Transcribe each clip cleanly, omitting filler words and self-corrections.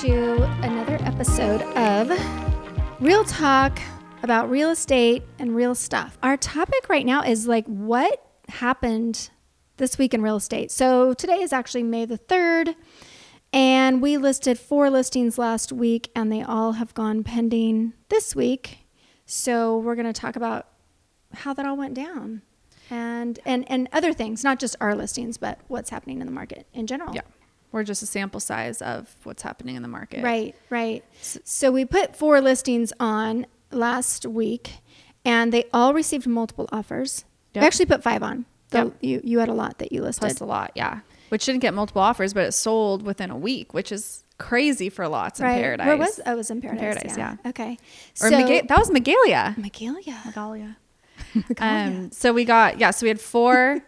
to another episode of Real Talk about real estate and real stuff. Our topic right now is like what happened this week in real estate. So today is actually May the 3rd, and we listed 4 listings last week, and they all have gone pending this week. So we're going to talk about how that all went down and other things, not just our listings, but what's happening in the market in general. Yeah. We're just a sample size of what's happening in the market. Right. So we put 4 listings on last week, and they all received multiple offers. Yep. We actually put 5 on. Yep. You had a lot that you listed. Plus a lot, yeah. Which didn't get multiple offers, but it sold within a week, which is crazy for lots in Paradise. Where was? I was in Paradise. Paradise, yeah. Okay. Or that was Magalia. Magalia. So we had 4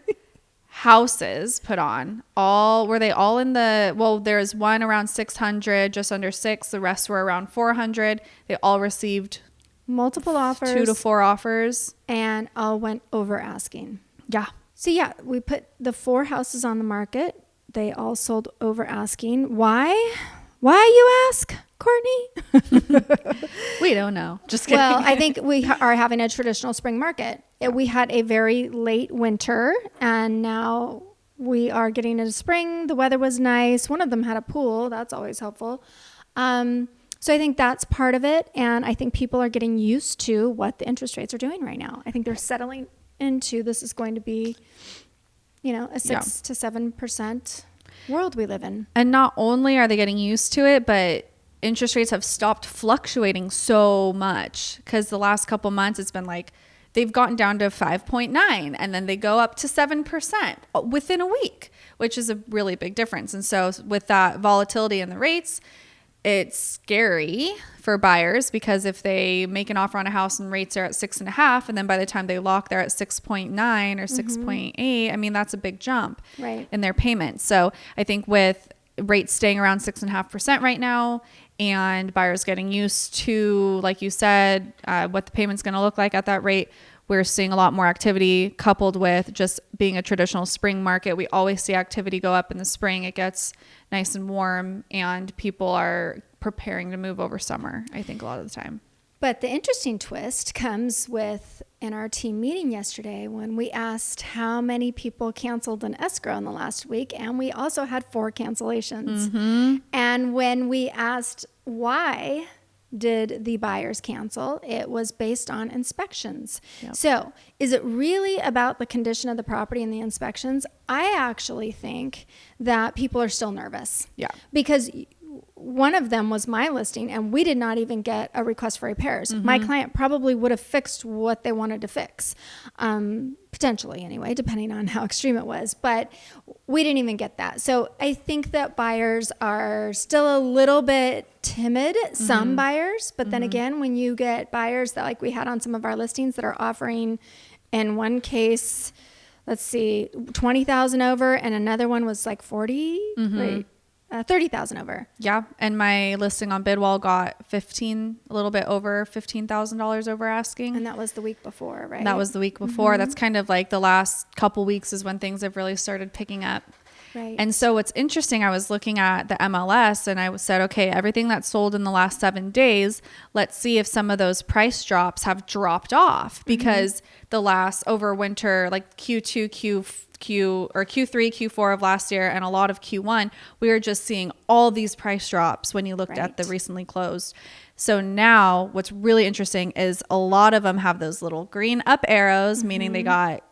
houses put on. Were they all in there's one around 600, just under 6. The rest were around 400. They all received multiple offers, 2 to 4 offers, and all went over asking. Yeah. So we put the 4 houses on the market. They all sold over asking. Why, you ask, Courtney? We don't know. Just kidding. Well, I think we are having a traditional spring market. We had a very late winter, and now we are getting into spring. The weather was nice. One of them had a pool. That's always helpful. So I think that's part of it, and I think people are getting used to what the interest rates are doing right now. I think they're settling into this is going to be, a 6 to 7% world we live in. And not only are they getting used to it, but interest rates have stopped fluctuating so much, because the last couple months it's been like they've gotten down to 5.9 and then they go up to 7% within a week, which is a really big difference. And so with that volatility in the rates, it's scary for buyers, because if they make an offer on a house and rates are at 6.5, and then by the time they lock, they're at 6.9 or 6.8, I mean, that's a big jump in their payments. So I think with rates staying around 6.5% right now, and buyers getting used to, like you said, what the payment's going to look like at that rate, we're seeing a lot more activity, coupled with just being a traditional spring market. We always see activity go up in the spring. It gets nice and warm, and people are preparing to move over summer, I think, a lot of the time. But the interesting twist comes with in our team meeting yesterday, when we asked how many people canceled an escrow in the last week, and we also had 4 cancellations. Mm-hmm. And when we asked why did the buyers cancel, it was based on inspections. Yep. So is it really about the condition of the property and the inspections? I actually think that people are still nervous. Yeah. Because one of them was my listing, and we did not even get a request for repairs. Mm-hmm. My client probably would have fixed what they wanted to fix, potentially anyway, depending on how extreme it was. But we didn't even get that. So I think that buyers are still a little bit timid, some buyers. But then again, when you get buyers that, like we had on some of our listings, that are offering, in one case, let's see, 20,000 over, and another one was like 30,000 over. Yeah. And my listing on Bidwall got a little bit over $15,000 over asking. And that was the week before, right? That was the week before. Mm-hmm. That's kind of like the last couple weeks is when things have really started picking up. Right. And so what's interesting, I was looking at the MLS, and I said, okay, everything that's sold in the last 7 days, let's see if some of those price drops have dropped off, because the last over winter, like Q2, Q3, Q4 of last year, and a lot of Q1, we were just seeing all these price drops when you looked at the recently closed. So now what's really interesting is a lot of them have those little green up arrows, meaning they got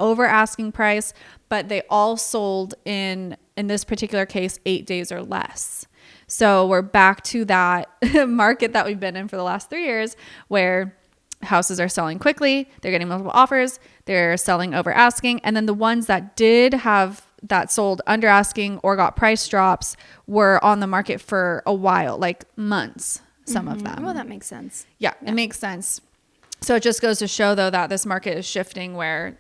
over asking price, but they all sold in this particular case, 8 days or less. So we're back to that market that we've been in for the last 3 years, where houses are selling quickly, they're getting multiple offers, they're selling over asking, and then the ones that did have that sold under asking or got price drops were on the market for a while, like months, some of them. Well, that makes sense. Yeah, it makes sense. So it just goes to show, though, that this market is shifting, where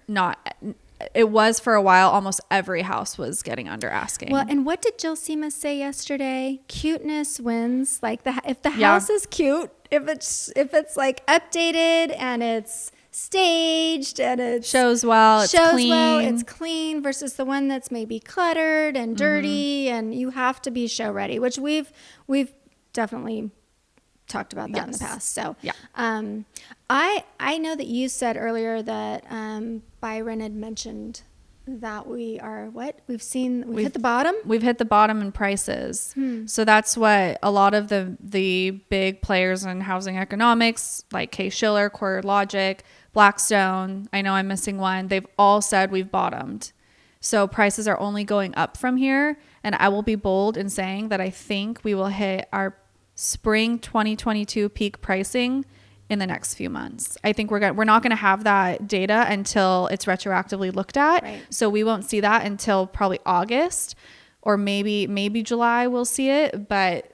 it was for a while, almost every house was getting under asking. Well, and what did Jill Seamus say yesterday? Cuteness wins. Like if the house is cute, if it's like updated and it's staged and it shows well, it's clean, versus the one that's maybe cluttered and dirty, and you have to be show ready, which we've definitely talked about that in the past. So yeah. I know that you said earlier that Byron had mentioned that we've hit the bottom. We've hit the bottom in prices. So that's what a lot of the big players in housing economics, like Kay Schiller, CoreLogic, Blackstone, I know I'm missing one, they've all said we've bottomed. So prices are only going up from here. And I will be bold in saying that I think we will hit our spring 2022 peak pricing in the next few months. I think we're not going to have that data until it's retroactively looked at. Right. So we won't see that until probably August, or maybe July we'll see it. But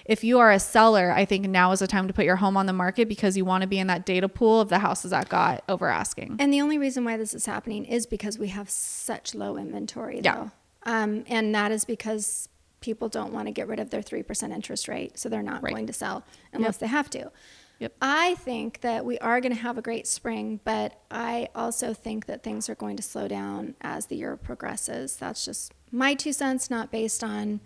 if you are a seller, I think now is the time to put your home on the market, because you want to be in that data pool of the houses that got over asking. And the only reason why this is happening is because we have such low inventory, though. And that is because people don't want to get rid of their 3% interest rate. So they're not going to sell unless they have to. Yep. I think that we are going to have a great spring, but I also think that things are going to slow down as the year progresses. That's just my 2 cents, not based on...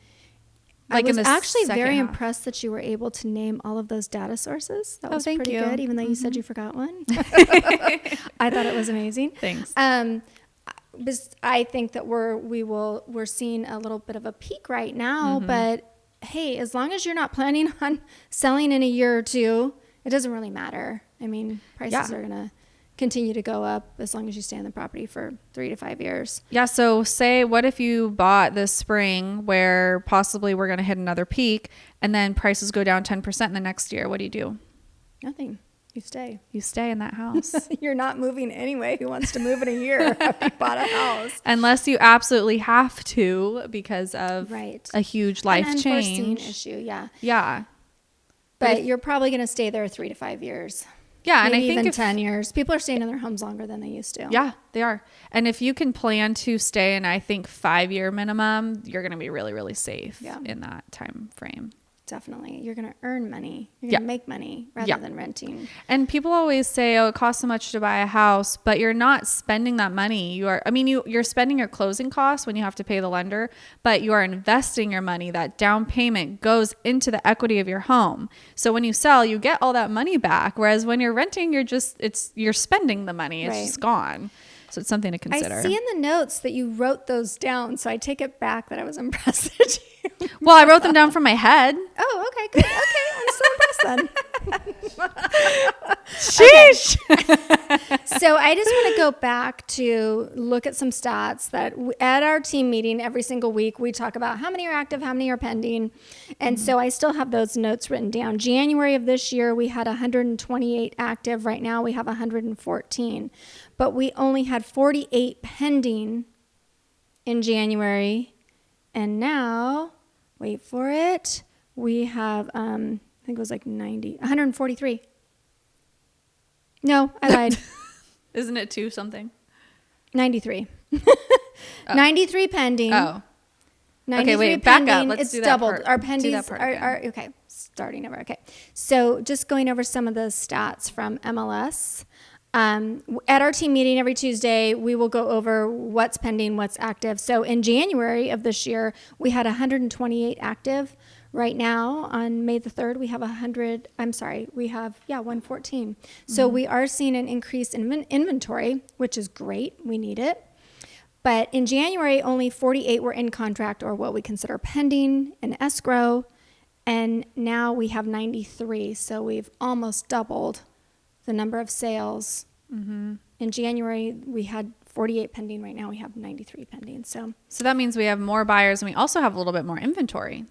I was actually very impressed that you were able to name all of those data sources. That was pretty good, even though you said you forgot one. I thought it was amazing. Thanks. I think that we're seeing a little bit of a peak right now, but hey, as long as you're not planning on selling in a year or two, it doesn't really matter. I mean, prices are going to continue to go up as long as you stay on the property for 3 to 5 years. Yeah. So what if you bought this spring where possibly we're going to hit another peak, and then prices go down 10% in the next year? What do you do? Nothing. You stay. You stay in that house. You're not moving anyway. Who wants to move in a year after you bought a house? Unless you absolutely have to because of a huge life change. Issue. Yeah. Yeah. But you're probably going to stay there 3 to 5 years. Yeah. Maybe and I think even 10 years. People are staying in their homes longer than they used to. Yeah, they are. And if you can plan to stay in, I think 5-year minimum, you're going to be really, really safe in that time frame. Definitely. You're going to earn money. You're going to make money rather than renting. And people always say, oh, it costs so much to buy a house, but you're not spending that money. You're spending your closing costs when you have to pay the lender, but you are investing your money. That down payment goes into the equity of your home. So when you sell, you get all that money back. Whereas when you're renting, you're spending the money. It's just gone. So it's something to consider. I see in the notes that you wrote those down, so I take it back that I was impressed at you. Well, I wrote them down from my head. Oh, okay, good. Okay, I'm so impressed then. Sheesh. So I just want to go back to look at some stats that at our team meeting every single week, we talk about how many are active, how many are pending. And so I still have those notes written down. January of this year, we had 128 active. Right now, we have 114. But we only had 48 pending in January. And now, wait for it, we have, I think it was like 143. No, I lied. Isn't it 2 something? 93. 93 pending. Oh. 93 okay, wait, pending. back up. Let's it's do that doubled. part. Our pendings do that part are okay. Starting over. Okay. So just going over some of the stats from MLS. At our team meeting every Tuesday, we will go over what's pending, what's active. So in January of this year, we had 128 active. Right now, on May the 3rd, we have 114. So we are seeing an increase in inventory, which is great. We need it. But in January, only 48 were in contract or what we consider pending in escrow. And now we have 93. So we've almost doubled the number of sales. In January, we had 48 pending. Right now, we have 93 pending. So that means we have more buyers, and we also have a little bit more inventory.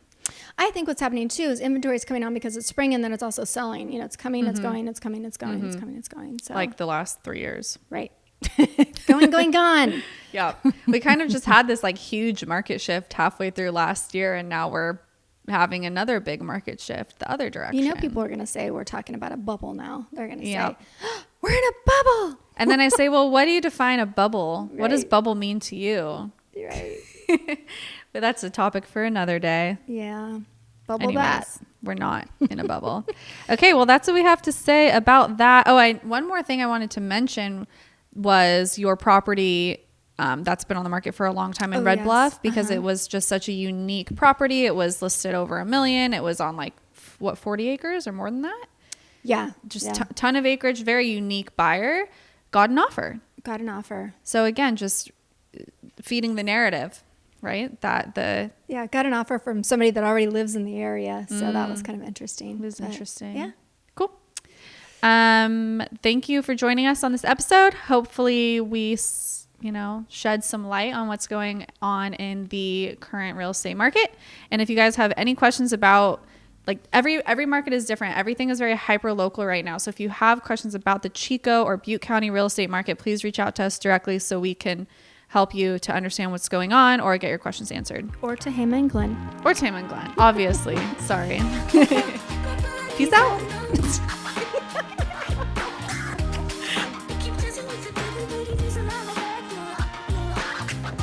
I think what's happening too is inventory is coming on because it's spring, and then it's also selling. You know, it's coming, it's going, it's coming, it's going, it's coming, it's going. So like the last 3 years. Right. going, gone. Yeah. We kind of just had this like huge market shift halfway through last year, and now we're having another big market shift the other direction. You know, people are going to say we're talking about a bubble now. They're going to say, we're in a bubble. And then I say, well, what do you define a bubble? Right. What does bubble mean to you? Right. But that's a topic for another day. Yeah. Bubble that. We're not in a bubble. Okay. Well, that's what we have to say about that. Oh, one more thing I wanted to mention was your property That's been on the market for a long time in Red Bluff because it was just such a unique property. It was listed over $1 million. It was on 40 acres or more than that. Yeah. Just ton of acreage, very unique buyer. Got an offer. So again, just feeding the narrative, right? Got an offer from somebody that already lives in the area. So that was kind of interesting. It was interesting. Yeah. Cool. Thank you for joining us on this episode. Hopefully we, shed some light on what's going on in the current real estate market. And if you guys have any questions about every market is different. Everything is very hyper local right now. So if you have questions about the Chico or Butte County real estate market, please reach out to us directly so we can help you to understand what's going on or get your questions answered. Or to Hama and Glenn. Obviously. Sorry. Peace out.